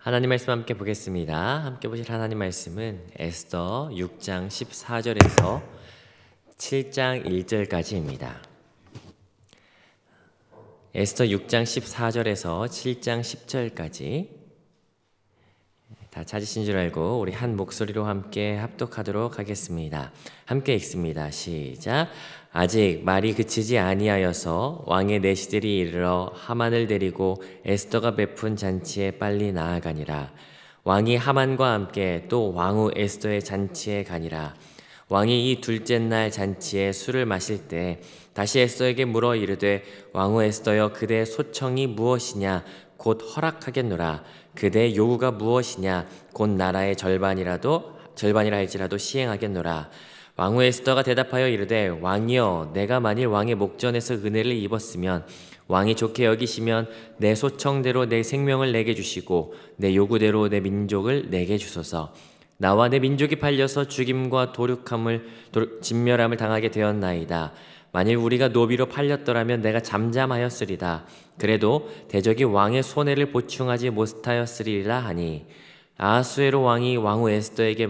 하나님 말씀 함께 보겠습니다. 함께 보실 하나님 말씀은 에스더 6장 14절에서 7장 1절까지입니다. 에스더 6장 14절에서 7장 10절까지 다 찾으신 줄 알고 우리 한 목소리로 함께 합독하도록 하겠습니다. 함께 읽습니다. 시작. 아직 말이 그치지 아니하여서 왕의 내시들이 이르러 하만을 데리고 에스더가 베푼 잔치에 빨리 나아가니라. 왕이 하만과 함께 또 왕후 에스더의 잔치에 가니라. 왕이 이 둘째 날 잔치에 술을 마실 때 다시 에스더에게 물어 이르되 왕후 에스더여 그대의 소청이 무엇이냐 곧 허락하겠노라. 그대의 요구가 무엇이냐 곧 나라의 절반이라 할지라도 시행하겠노라. 왕후 에스더가 대답하여 이르되 왕이여 내가 만일 왕의 목전에서 은혜를 입었으면 왕이 좋게 여기시면 내 소청대로 내 생명을 내게 주시고 내 요구대로 내 민족을 내게 주소서. 나와 내 민족이 팔려서 죽임과 진멸함을 당하게 되었나이다. 만일 우리가 노비로 팔렸더라면 내가 잠잠하였으리다. 그래도 대적이 왕의 손해를 보충하지 못하였으리라 하니 아하수에로 왕이 왕후 에스더에게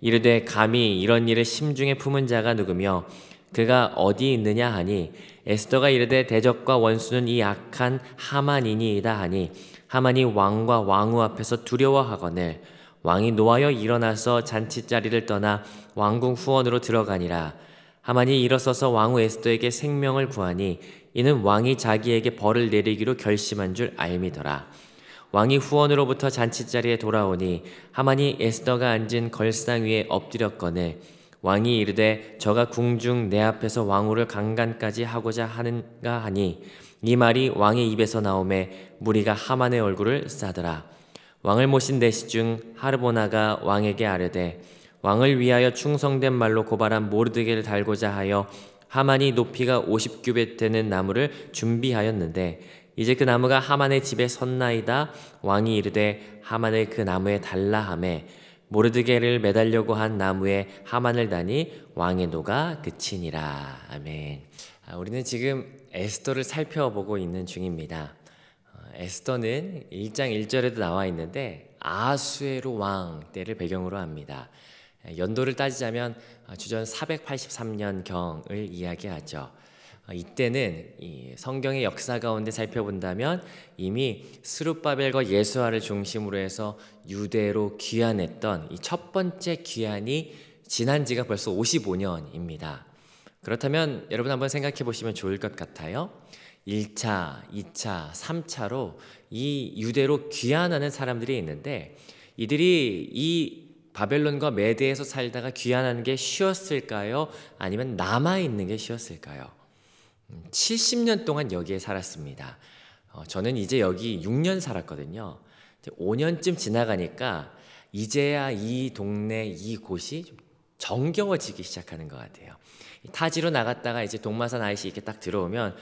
이르되 감히 이런 일을 심중에 품은 자가 누구며 그가 어디 있느냐 하니 에스더가 이르되 대적과 원수는 이 악한 하만이니이다 하니 하만이 왕과 왕후 앞에서 두려워하거늘 왕이 노하여 일어나서 잔치자리를 떠나 왕궁 후원으로 들어가니라. 하만이 일어서서 왕후 에스더에게 생명을 구하니 이는 왕이 자기에게 벌을 내리기로 결심한 줄 알미더라. 왕이 후원으로부터 잔치자리에 돌아오니 하만이 에스더가 앉은 걸상 위에 엎드렸거늘 왕이 이르되 저가 궁중 내 앞에서 왕후를 강간까지 하고자 하는가 하니 이 말이 왕의 입에서 나오매 무리가 하만의 얼굴을 싸더라. 왕을 모신 내시 중 하르보나가 왕에게 아뢰되 왕을 위하여 충성된 말로 고발한 모르드게를 달고자 하여 하만이 높이가 50규빗 되는 나무를 준비하였는데 이제 그 나무가 하만의 집에 섰나이다. 왕이 이르되 하만을 그 나무에 달라 하매 모르드게를 매달려고 한 나무에 하만을 다니 왕의 노가 그치니라. 아멘. 우리는 지금 에스더를 살펴보고 있는 중입니다. 에스더는 1장 1절에도 나와 있는데 아하수에로 왕 때를 배경으로 합니다. 연도를 따지자면 주전 483년경을 이야기하죠. 이때는 이 성경의 역사 가운데 살펴본다면 이미 스룹바벨과 예수아를 중심으로 해서 유대로 귀환했던 이 첫 번째 귀환이 지난 지가 벌써 55년입니다. 그렇다면 여러분 한번 생각해 보시면 좋을 것 같아요. 1차, 2차, 3차로 이 유대로 귀환하는 사람들이 있는데 이들이 이 바벨론과 메대에서 살다가 귀환하는 게 쉬웠을까요? 아니면 남아있는 게 쉬웠을까요? 70년 동안 여기에 살았습니다. 저는 이제 여기 6년 살았거든요. 5년쯤 지나가니까 이제야 이 동네 이곳이 좀 정겨워지기 시작하는 것 같아요. 타지로 나갔다가 이제 동마산 아이시 이렇게 딱 들어오면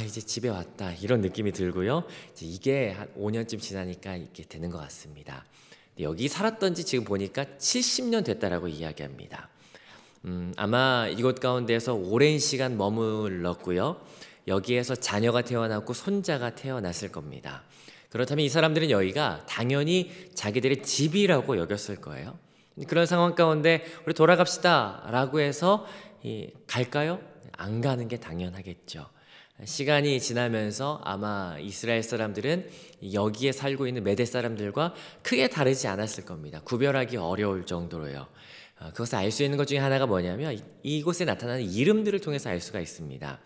이제 집에 왔다 이런 느낌이 들고요. 이게 한 5년쯤 지나니까 이렇게 되는 것 같습니다. 여기 살았던 지 지금 보니까 70년 됐다라고 이야기합니다. 아마 이곳 가운데서 오랜 시간 머물렀고요. 여기에서 자녀가 태어났고 손자가 태어났을 겁니다. 그렇다면 이 사람들은 여기가 당연히 자기들의 집이라고 여겼을 거예요. 그런 상황 가운데 우리 돌아갑시다 라고 해서 갈까요? 안 가는 게 당연하겠죠. 시간이 지나면서 아마 이스라엘 사람들은 여기에 살고 있는 메대 사람들과 크게 다르지 않았을 겁니다. 구별하기 어려울 정도로요. 그것을 알 수 있는 것 중에 하나가 뭐냐면 이곳에 나타나는 이름들을 통해서 알 수가 있습니다.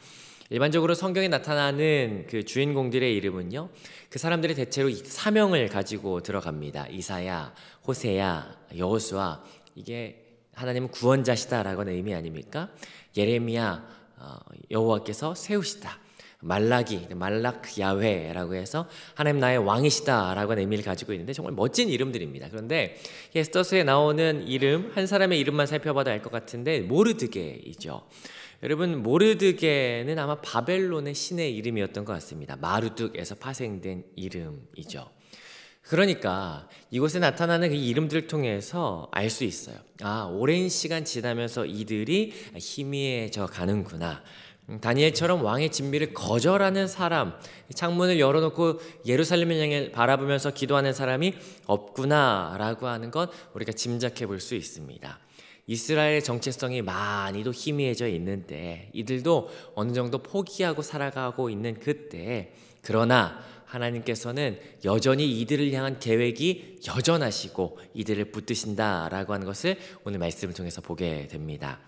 일반적으로 성경에 나타나는 그 주인공들의 이름은요, 그 사람들이 대체로 사명을 가지고 들어갑니다. 이사야, 호세야, 여호수아, 이게 하나님은 구원자시다라고 하는 의미 아닙니까? 예레미야, 여호와께서 세우시다. 말라기, 말락 야훼라고 해서 하나님 나의 왕이시다라고 하는 의미를 가지고 있는데 정말 멋진 이름들입니다. 그런데 에스더서에 나오는 이름, 한 사람의 이름만 살펴봐도 알 것 같은데 모르드게이죠. 여러분, 모르드게는 아마 바벨론의 신의 이름이었던 것 같습니다. 마르둑에서 파생된 이름이죠. 그러니까 이곳에 나타나는 그 이름들을 통해서 알 수 있어요. 오랜 시간 지나면서 이들이 희미해져 가는구나. 다니엘처럼 왕의 진미를 거절하는 사람, 창문을 열어놓고 예루살렘을 향해 바라보면서 기도하는 사람이 없구나라고 하는 것 우리가 짐작해 볼 수 있습니다. 이스라엘의 정체성이 많이도 희미해져 있는데 이들도 어느 정도 포기하고 살아가고 있는 그때, 그러나 하나님께서는 여전히 이들을 향한 계획이 여전하시고 이들을 붙드신다라고 하는 것을 오늘 말씀을 통해서 보게 됩니다.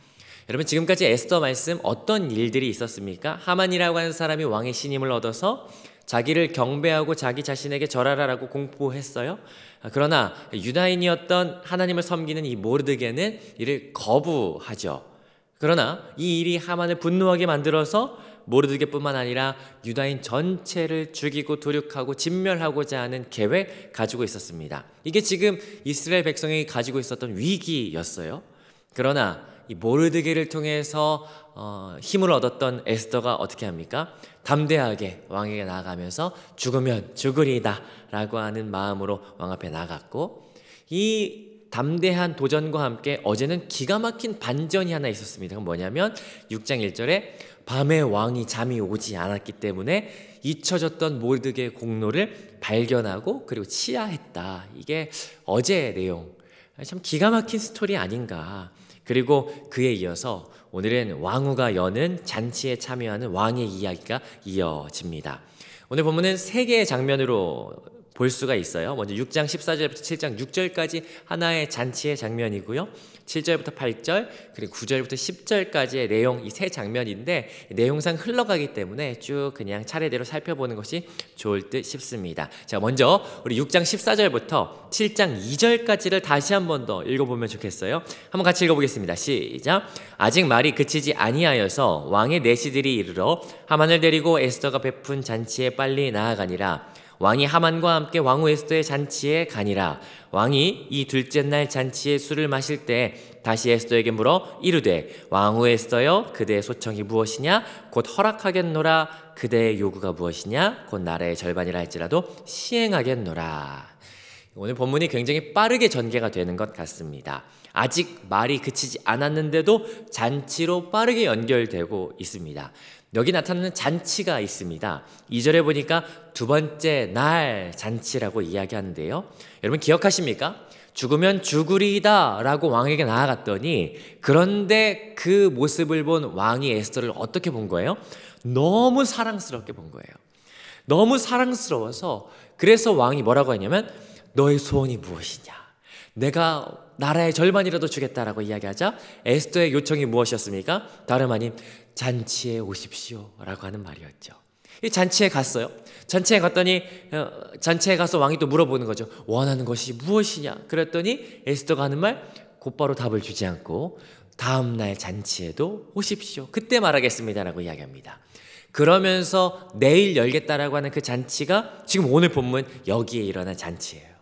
여러분, 지금까지 에스더 말씀 어떤 일들이 있었습니까? 하만이라고 하는 사람이 왕의 신임을 얻어서 자기를 경배하고 자기 자신에게 절하라라고 공포했어요. 그러나 유다인이었던 하나님을 섬기는 이 모르드게는 이를 거부하죠. 그러나 이 일이 하만을 분노하게 만들어서 모르드게뿐만 아니라 유다인 전체를 죽이고 도륙하고 진멸하고자 하는 계획 가지고 있었습니다. 이게 지금 이스라엘 백성이 가지고 있었던 위기였어요. 그러나 이 모르드게를 통해서 힘을 얻었던 에스더가 어떻게 합니까? 담대하게 왕에게 나아가면서 죽으면 죽으리다 라고 하는 마음으로 왕 앞에 나갔고, 이 담대한 도전과 함께 어제는 기가 막힌 반전이 하나 있었습니다. 그건 뭐냐면 6장 1절에 밤에 왕이 잠이 오지 않았기 때문에 잊혀졌던 모르드게의 공로를 발견하고 그리고 치하했다. 이게 어제의 내용, 참 기가 막힌 스토리 아닌가. 그리고 그에 이어서 오늘은 왕후가 여는 잔치에 참여하는 왕의 이야기가 이어집니다. 오늘 본문은 세 개의 장면으로 볼 수가 있어요. 먼저 6장 14절부터 7장 6절까지 하나의 잔치의 장면이고요. 7절부터 8절 그리고 9절부터 10절까지의 내용, 이 세 장면인데 내용상 흘러가기 때문에 쭉 그냥 차례대로 살펴보는 것이 좋을 듯 싶습니다. 자, 먼저 우리 6장 14절부터 7장 2절까지를 다시 한 번 더 읽어보면 좋겠어요. 한번 같이 읽어보겠습니다. 시작. 아직 말이 그치지 아니하여서 왕의 내시들이 이르러 하만을 데리고 에스더가 베푼 잔치에 빨리 나아가니라. 왕이 하만과 함께 왕후 에스더의 잔치에 가니라. 왕이 이 둘째 날 잔치에 술을 마실 때 다시 에스더에게 물어 이르되 왕후 에스더여, 그대의 소청이 무엇이냐? 곧 허락하겠노라. 그대의 요구가 무엇이냐? 곧 나라의 절반이라 할지라도 시행하겠노라. 오늘 본문이 굉장히 빠르게 전개가 되는 것 같습니다. 아직 말이 그치지 않았는데도 잔치로 빠르게 연결되고 있습니다. 여기 나타나는 잔치가 있습니다. 2절에 보니까 두 번째 날 잔치라고 이야기하는데요. 여러분 기억하십니까? 죽으면 죽으리이다 라고 왕에게 나아갔더니, 그런데 그 모습을 본 왕이 에스더를 어떻게 본 거예요? 너무 사랑스럽게 본 거예요. 너무 사랑스러워서, 그래서 왕이 뭐라고 했냐면 너의 소원이 무엇이냐? 내가 나라의 절반이라도 주겠다라고 이야기하자 에스더의 요청이 무엇이었습니까? 다름 아닌 잔치에 오십시오 라고 하는 말이었죠. 이 잔치에 갔어요. 잔치에 갔더니 잔치에 가서 왕이 또 물어보는 거죠. 원하는 것이 무엇이냐? 그랬더니 에스더가 하는 말 곧바로 답을 주지 않고 다음날 잔치에도 오십시오. 그때 말하겠습니다라고 이야기합니다. 그러면서 내일 열겠다라고 하는 그 잔치가 지금 오늘 본문 여기에 일어난 잔치예요.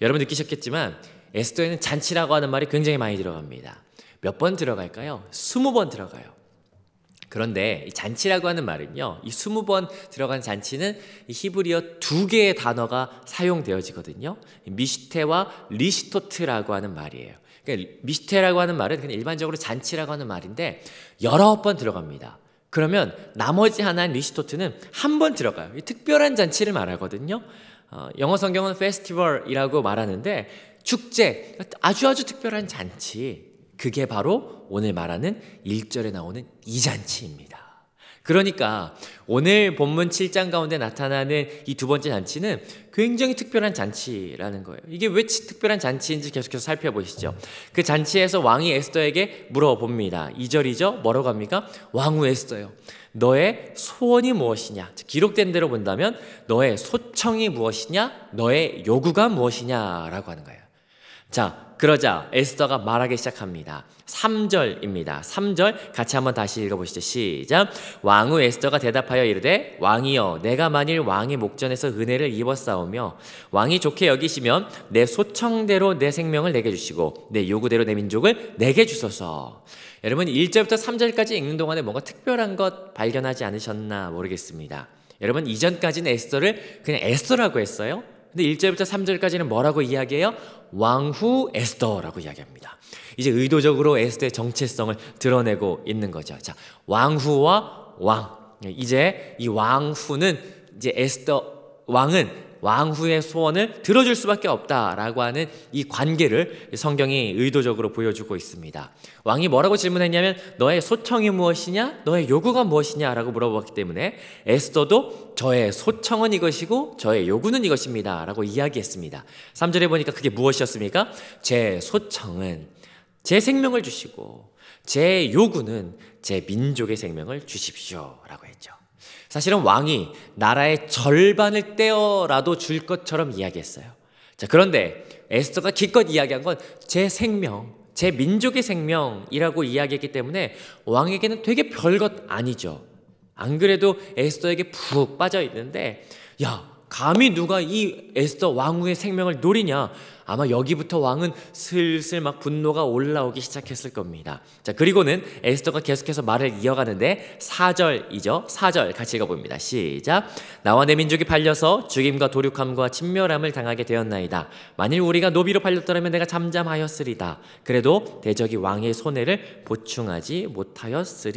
여러분 느끼셨겠지만 에스더에는 잔치라고 하는 말이 굉장히 많이 들어갑니다. 몇 번 들어갈까요? 20번 들어가요. 그런데 이 잔치라고 하는 말은요, 이 20번 들어간 잔치는 이 히브리어 두 개의 단어가 사용되어지거든요. 미시테와 리시토트라고 하는 말이에요. 그러니까 미시테라고 하는 말은 그냥 일반적으로 잔치라고 하는 말인데 19번 들어갑니다. 그러면 나머지 하나인 리시토트는 한 번 들어가요. 이 특별한 잔치를 말하거든요. 영어 성경은 페스티벌이라고 말하는데 축제, 아주 특별한 잔치, 그게 바로 오늘 말하는 1절에 나오는 이 잔치입니다. 그러니까 오늘 본문 7장 가운데 나타나는 이 두 번째 잔치는 굉장히 특별한 잔치라는 거예요. 이게 왜 특별한 잔치인지 계속해서 살펴보시죠. 그 잔치에서 왕이 에스더에게 물어봅니다. 2절이죠. 뭐라고 합니까? 왕후 에스더요, 너의 소원이 무엇이냐? 기록된 대로 본다면 너의 소청이 무엇이냐? 너의 요구가 무엇이냐라고 하는 거예요. 자, 그러자 에스더가 말하기 시작합니다. 3절입니다. 3절 같이 한번 다시 읽어보시죠. 시작. 왕후 에스더가 대답하여 이르되 왕이여, 내가 만일 왕의 목전에서 은혜를 입었사오며 왕이 좋게 여기시면 내 소청대로 내 생명을 내게 주시고 내 요구대로 내 민족을 내게 주소서. 여러분 1절부터 3절까지 읽는 동안에 뭔가 특별한 것 발견하지 않으셨나 모르겠습니다. 여러분 이전까지는 에스더를 그냥 에스더라고 했어요. 근데 1절부터 3절까지는 뭐라고 이야기해요? 왕후 에스더라고 이야기합니다. 이제 의도적으로 에스더의 정체성을 드러내고 있는 거죠. 자, 왕후와 왕. 이제 이 왕후는 이제 에스더 왕은 왕후의 소원을 들어줄 수밖에 없다라고 하는 이 관계를 성경이 의도적으로 보여주고 있습니다. 왕이 뭐라고 질문했냐면 너의 소청이 무엇이냐? 너의 요구가 무엇이냐라고 물어봤기 때문에 에스더도 저의 소청은 이것이고 저의 요구는 이것입니다 라고 이야기했습니다. 3절에 보니까 그게 무엇이었습니까? 제 소청은 제 생명을 주시고 제 요구는 제 민족의 생명을 주십시오 라고 했죠. 사실은 왕이 나라의 절반을 떼어라도 줄 것처럼 이야기했어요. 자, 그런데 에스더가 기껏 이야기한 건 제 생명, 제 민족의 생명이라고 이야기했기 때문에 왕에게는 되게 별것 아니죠. 안 그래도 에스더에게 푹 빠져 있는데 야, 감히 누가 이 에스더 왕후의 생명을 노리냐? 아마 여기부터 왕은 슬슬 막 분노가 올라오기 시작했을 겁니다. 자, 그리고는 에스더가 계속해서 말을 이어가는데 4절이죠. 4절 같이 읽어봅니다. 시작. 나와 내 민족이 팔려서 죽임과 도륙함과 침멸함을 당하게 되었나이다. 만일 우리가 노비로 팔렸더라면 내가 잠잠하였으리다. 그래도 대적이 왕의 손해를 보충하지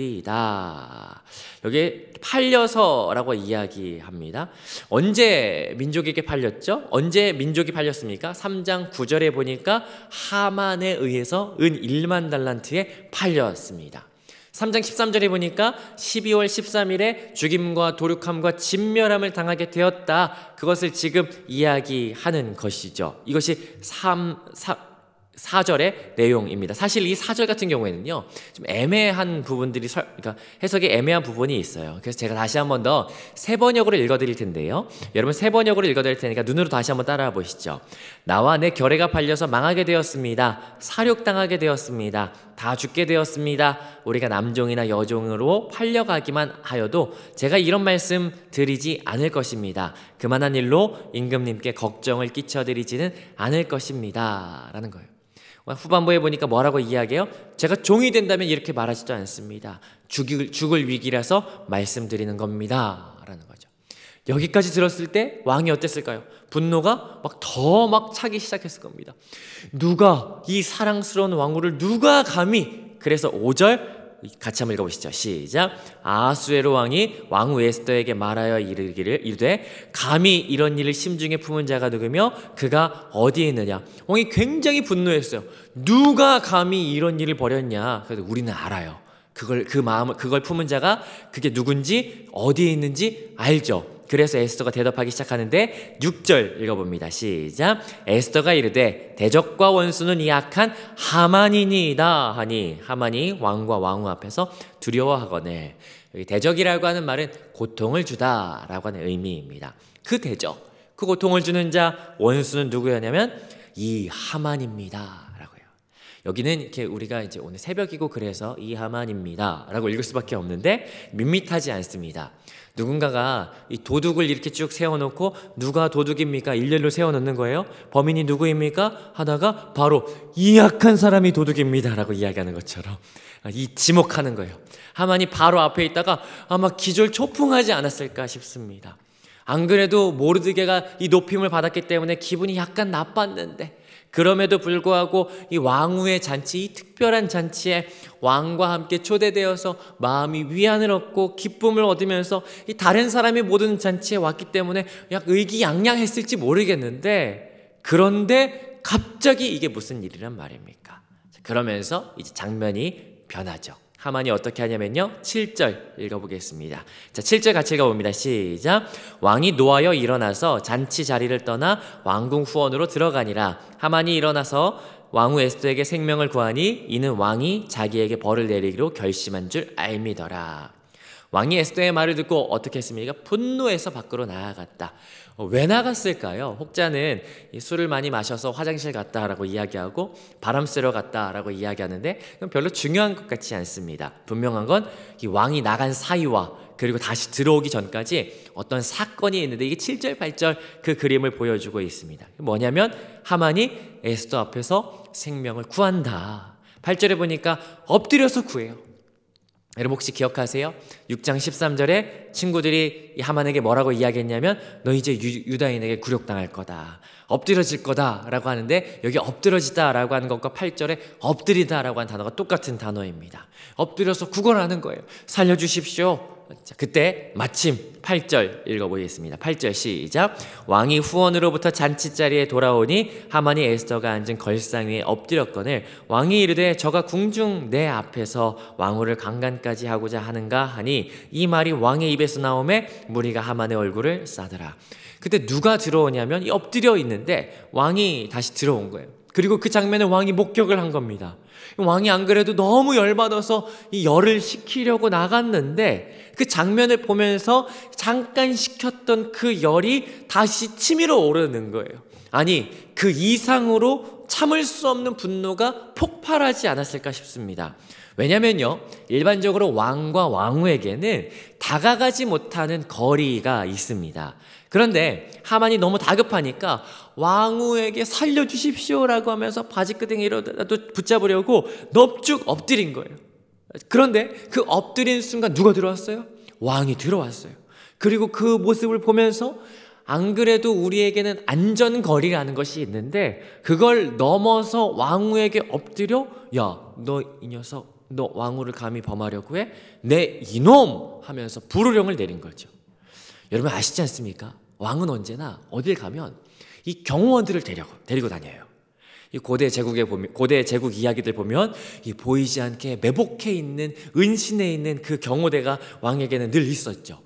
못하였으리다. 여기 팔려서라고 이야기합니다. 언제 민족에게 팔렸죠? 언제 민족이 팔렸습니까? 3장 9절에 보니까 하만에 의해서 은 1만 달란트에 팔렸습니다. 3장 13절에 보니까 12월 13일에 죽임과 도륙함과 진멸함을 당하게 되었다. 그것을 지금 이야기하는 것이죠. 이것이 4절의 내용입니다. 사실 이 4절 같은 경우에는요, 좀 애매한 부분들이, 그러니까 해석이 애매한 부분이 있어요. 그래서 제가 다시 한 번 더 세 번역으로 읽어드릴 텐데요. 여러분 세 번역으로 읽어드릴 테니까 눈으로 다시 한번 따라와 보시죠. 나와 내 결례가 팔려서 망하게 되었습니다. 사륙당하게 되었습니다. 다 죽게 되었습니다. 우리가 남종이나 여종으로 팔려가기만 하여도 제가 이런 말씀 드리지 않을 것입니다. 그만한 일로 임금님께 걱정을 끼쳐드리지는 않을 것입니다. 라는 거예요. 후반부에 보니까 뭐라고 이야기해요? 제가 종이 된다면 이렇게 말하지도 않습니다. 죽을 위기라서 말씀드리는 겁니다 라는 거죠. 여기까지 들었을 때 왕이 어땠을까요? 분노가 더 차기 시작했을 겁니다. 누가 이 사랑스러운 왕후를 누가 감히, 그래서 5절 같이 한번 읽어보시죠. 시작. 아하수에로 왕이 왕후 에스더에게 말하여 이르되 감히 이런 일을 심중에 품은 자가 누구며 그가 어디에 있느냐. 왕이 굉장히 분노했어요. 누가 감히 이런 일을 벌였냐. 그래서 우리는 알아요. 그걸 품은 자가 그게 누군지 어디에 있는지 알죠. 그래서 에스더가 대답하기 시작하는데 6절 읽어봅니다. 시작. 에스더가 이르되 대적과 원수는 이 악한 하만이니이다 하니 하만이 왕과 왕후 앞에서 두려워하거늘. 여기 대적이라고 하는 말은 고통을 주다라고 하는 의미입니다. 그 대적, 그 고통을 주는 자 원수는 누구였냐면 이 하만입니다. 여기는 이렇게 우리가 이제 오늘 새벽이고 그래서 이 하만입니다 라고 읽을 수밖에 없는데 밋밋하지 않습니다. 누군가가 이 도둑을 이렇게 쭉 세워놓고 누가 도둑입니까? 일렬로 세워놓는 거예요. 범인이 누구입니까? 하다가 바로 이 악한 사람이 도둑입니다 라고 이야기하는 것처럼 지목하는 거예요. 하만이 바로 앞에 있다가 아마 기절초풍하지 않았을까 싶습니다. 안 그래도 모르드게가 이 높임을 받았기 때문에 기분이 약간 나빴는데 그럼에도 불구하고 이 왕후의 잔치, 이 특별한 잔치에 왕과 함께 초대되어서 마음이 위안을 얻고 기쁨을 얻으면서 이 다른 사람이 모든 잔치에 왔기 때문에 약 의기양양했을지 모르겠는데 그런데 갑자기 이게 무슨 일이란 말입니까? 그러면서 이제 장면이 변하죠. 하만이 어떻게 하냐면요 7절 읽어보겠습니다. 자, 7절 같이 읽어봅니다. 시작. 왕이 노하여 일어나서 잔치 자리를 떠나 왕궁 후원으로 들어가니라. 하만이 일어나서 왕후 에스더에게 생명을 구하니 이는 왕이 자기에게 벌을 내리기로 결심한 줄 알미더라. 왕이 에스더의 말을 듣고 어떻게 했습니까? 분노해서 밖으로 나아갔다. 왜 나갔을까요? 혹자는 술을 많이 마셔서 화장실 갔다라고 이야기하고 바람 쐬러 갔다라고 이야기하는데 그건 별로 중요한 것 같지 않습니다. 분명한 건 이 왕이 나간 사이와 그리고 다시 들어오기 전까지 어떤 사건이 있는데 이게 7절, 8절 그 그림을 보여주고 있습니다. 뭐냐면 하만이 에스더 앞에서 생명을 구한다. 8절에 보니까 엎드려서 구해요. 여러분 혹시 기억하세요? 6장 13절에 친구들이 하만에게 뭐라고 이야기했냐면 너 이제 유다인에게 굴욕당할 거다, 엎드러질 거다 라고 하는데, 여기 엎드러지다 라고 하는 것과 8절에 엎드리다 라고 하는 단어가 똑같은 단어입니다. 엎드려서 구걸하는 거예요. 살려주십시오. 자, 그때 마침 8절 읽어보겠습니다. 8절 시작. 왕이 후원으로부터 잔치자리에 돌아오니 하만이 에스더가 앉은 걸상 위에 엎드렸거늘 왕이 이르되 저가 궁중 내 앞에서 왕후를 강간까지 하고자 하는가 하니, 이 말이 왕의 입에서 나오매 무리가 하만의 얼굴을 싸더라. 그때 누가 들어오냐면 이 엎드려 있는데 왕이 다시 들어온 거예요. 그리고 그 장면을 왕이 목격을 한 겁니다. 왕이 안 그래도 너무 열받아서 이 열을 식히려고 나갔는데 그 장면을 보면서 잠깐 식혔던 그 열이 다시 치밀어 오르는 거예요. 아니, 그 이상으로 참을 수 없는 분노가 폭발하지 않았을까 싶습니다. 왜냐면요, 일반적으로 왕과 왕후에게는 다가가지 못하는 거리가 있습니다. 그런데 하만이 너무 다급하니까 왕후에게 살려주십시오라고 하면서 바지끄댕이로라도 붙잡으려고 넙죽 엎드린 거예요. 그런데 그 엎드린 순간 누가 들어왔어요? 왕이 들어왔어요. 그리고 그 모습을 보면서 안 그래도 우리에게는 안전거리라는 것이 있는데 그걸 넘어서 왕후에게 엎드려, 야, 너 이 녀석, 너 왕후를 감히 범하려고 해? 내 이놈! 하면서 불호령을 내린 거죠. 여러분 아시지 않습니까? 왕은 언제나 어딜 가면 이 경호원들을 데리고 다녀요. 이 고대 제국 이야기들 보면 이 보이지 않게 매복해 있는, 은신해 있는 그 경호대가 왕에게는 늘 있었죠.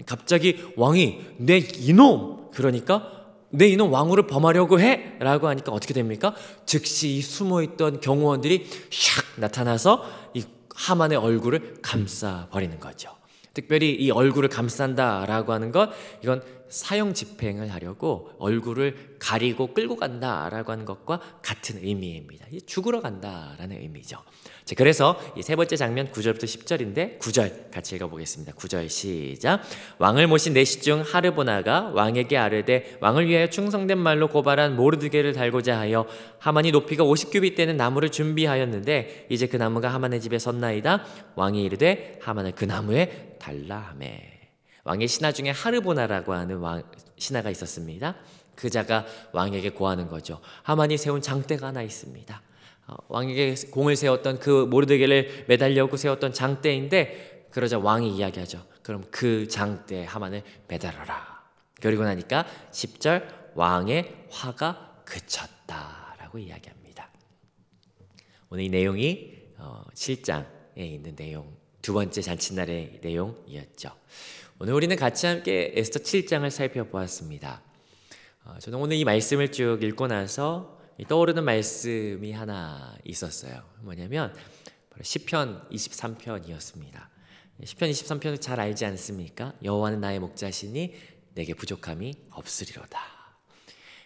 갑자기 왕이 내 이놈, 그러니까 내 이놈 왕후를 범하려고 해 라고 하니까 어떻게 됩니까? 즉시 이 숨어있던 경호원들이 샥 나타나서 이 하만의 얼굴을 감싸버리는 거죠. 특별히 이 얼굴을 감싼다라고 하는 것, 이건 사형 집행을 하려고 얼굴을 가리고 끌고 간다라고 하는 것과 같은 의미입니다. 죽으러 간다라는 의미죠. 자, 그래서 이 세 번째 장면 9절부터 10절인데 9절 같이 읽어보겠습니다. 9절 시작. 왕을 모신 내시 중 하르보나가 왕에게 아뢰되 왕을 위하여 충성된 말로 고발한 모르드게를 달고자 하여 하만이 높이가 50규빗 되는 나무를 준비하였는데 이제 그 나무가 하만의 집에 섰나이다. 왕이 이르되 하만을 그 나무에 달라 하매. 왕의 신하 중에 하르보나라고 하는 신하가 있었습니다. 그 자가 왕에게 고하는 거죠. 하만이 세운 장대가 하나 있습니다. 왕에게 공을 세웠던 그 모르드게를 매달려고 세웠던 장대인데, 그러자 왕이 이야기하죠. 그럼 그 장대에 하만을 매달아라. 그리고 나니까 10절 왕의 화가 그쳤다라고 이야기합니다. 오늘 이 내용이 7장에 있는 내용, 두 번째 잔칫날의 내용이었죠. 오늘 우리는 같이 함께 에스더 7장을 살펴보았습니다. 저는 오늘 이 말씀을 쭉 읽고 나서 떠오르는 말씀이 하나 있었어요. 뭐냐면 바로 시편 23편이었습니다. 시편 23편을 잘 알지 않습니까? 여호와는 나의 목자시니 내게 부족함이 없으리로다.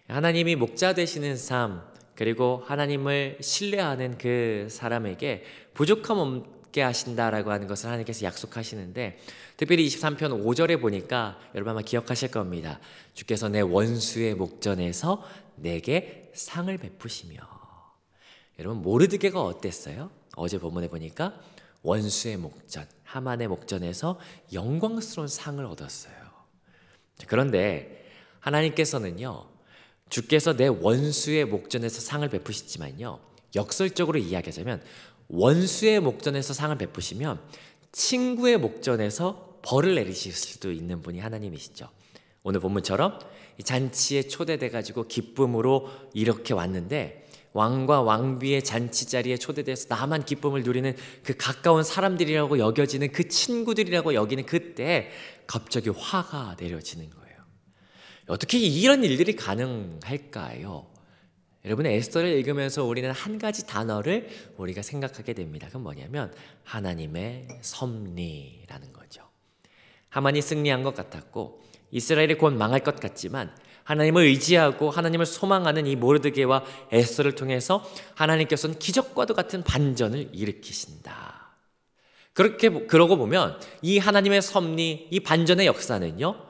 하나님이 목자 되시는 삶, 그리고 하나님을 신뢰하는 그 사람에게 부족함 없게 하신다라고 하는 것을 하나님께서 약속하시는데, 특별히 23편 5절에 보니까 여러분 아마 기억하실 겁니다. 주께서 내 원수의 목전에서 내게 상을 베푸시며. 여러분 모르드게가 어땠어요? 어제 본문에 보니까 원수의 목전, 하만의 목전에서 영광스러운 상을 얻었어요. 그런데 하나님께서는요, 주께서 내 원수의 목전에서 상을 베푸시지만요, 역설적으로 이야기하자면 원수의 목전에서 상을 베푸시면 친구의 목전에서 벌을 내리실 수도 있는 분이 하나님이시죠. 오늘 본문처럼 잔치에 초대돼가지고 기쁨으로 이렇게 왔는데, 왕과 왕비의 잔치 자리에 초대돼서 나만 기쁨을 누리는 그 가까운 사람들이라고 여겨지는 그 친구들이라고 여기는 그때 갑자기 화가 내려지는 거예요. 어떻게 이런 일들이 가능할까요? 여러분 에스더를 읽으면서 우리는 한 가지 단어를 우리가 생각하게 됩니다. 그건 뭐냐면 하나님의 섭리라는 거죠. 하만이 승리한 것 같았고 이스라엘이 곧 망할 것 같지만 하나님을 의지하고 하나님을 소망하는 이 모르드게와 에스더를 통해서 하나님께서는 기적과도 같은 반전을 일으키신다. 그러고 보면 이 하나님의 섭리, 이 반전의 역사는요,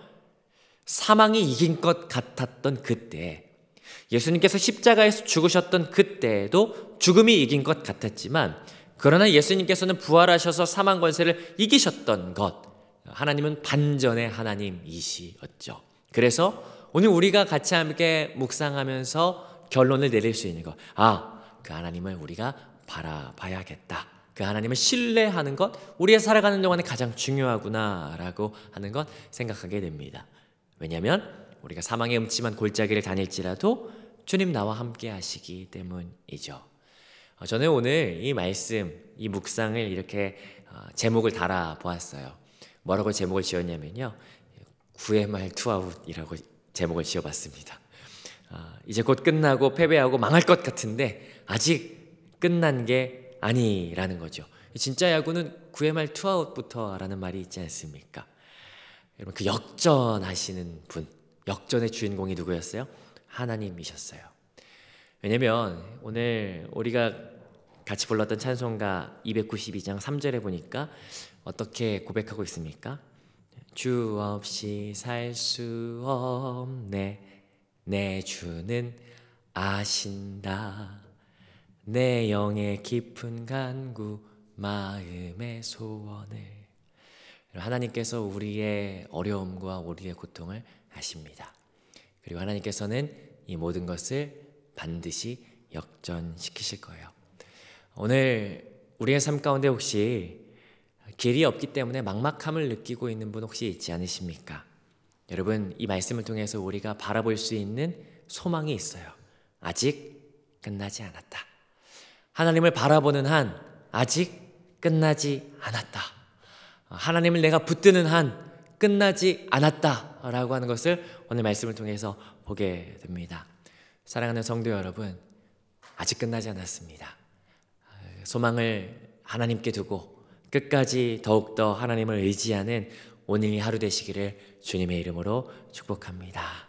사망이 이긴 것 같았던 그때, 예수님께서 십자가에서 죽으셨던 그때에도 죽음이 이긴 것 같았지만 그러나 예수님께서는 부활하셔서 사망 권세를 이기셨던 것, 하나님은 반전의 하나님이시었죠. 그래서 오늘 우리가 같이 함께 묵상하면서 결론을 내릴 수 있는 것, 그 하나님을 우리가 바라봐야겠다. 그 하나님을 신뢰하는 것, 우리가 살아가는 동안에 가장 중요하구나라고 하는 것 생각하게 됩니다. 왜냐하면 우리가 사망의 음침한 골짜기를 다닐지라도 주님 나와 함께 하시기 때문이죠. 저는 오늘 이 말씀, 이 묵상을 이렇게 제목을 달아보았어요. 뭐라고 제목을 지었냐면요, 구의 말 투아웃이라고 제목을 지어봤습니다. 이제 곧 끝나고 패배하고 망할 것 같은데 아직 끝난 게 아니라는 거죠. 진짜 야구는 9회 말 투아웃부터라는 말이 있지 않습니까? 여러분, 그 역전하시는 분, 역전의 주인공이 누구였어요? 하나님이셨어요. 왜냐면 오늘 우리가 같이 불렀던 찬송가 292장 3절에 보니까 어떻게 고백하고 있습니까? 주 없이 살 수 없네, 내 주는 아신다, 내 영의 깊은 간구 마음의 소원을. 하나님께서 우리의 어려움과 우리의 고통을 아십니다. 그리고 하나님께서는 이 모든 것을 반드시 역전시키실 거예요. 오늘 우리의 삶 가운데 혹시 길이 없기 때문에 막막함을 느끼고 있는 분 혹시 있지 않으십니까? 여러분, 이 말씀을 통해서 우리가 바라볼 수 있는 소망이 있어요. 아직 끝나지 않았다. 하나님을 바라보는 한 아직 끝나지 않았다. 하나님을 내가 붙드는 한 끝나지 않았다 라고 하는 것을 오늘 말씀을 통해서 보게 됩니다. 사랑하는 성도 여러분, 아직 끝나지 않았습니다. 소망을 하나님께 두고 끝까지 더욱더 하나님을 의지하는 오늘 하루 되시기를 주님의 이름으로 축복합니다.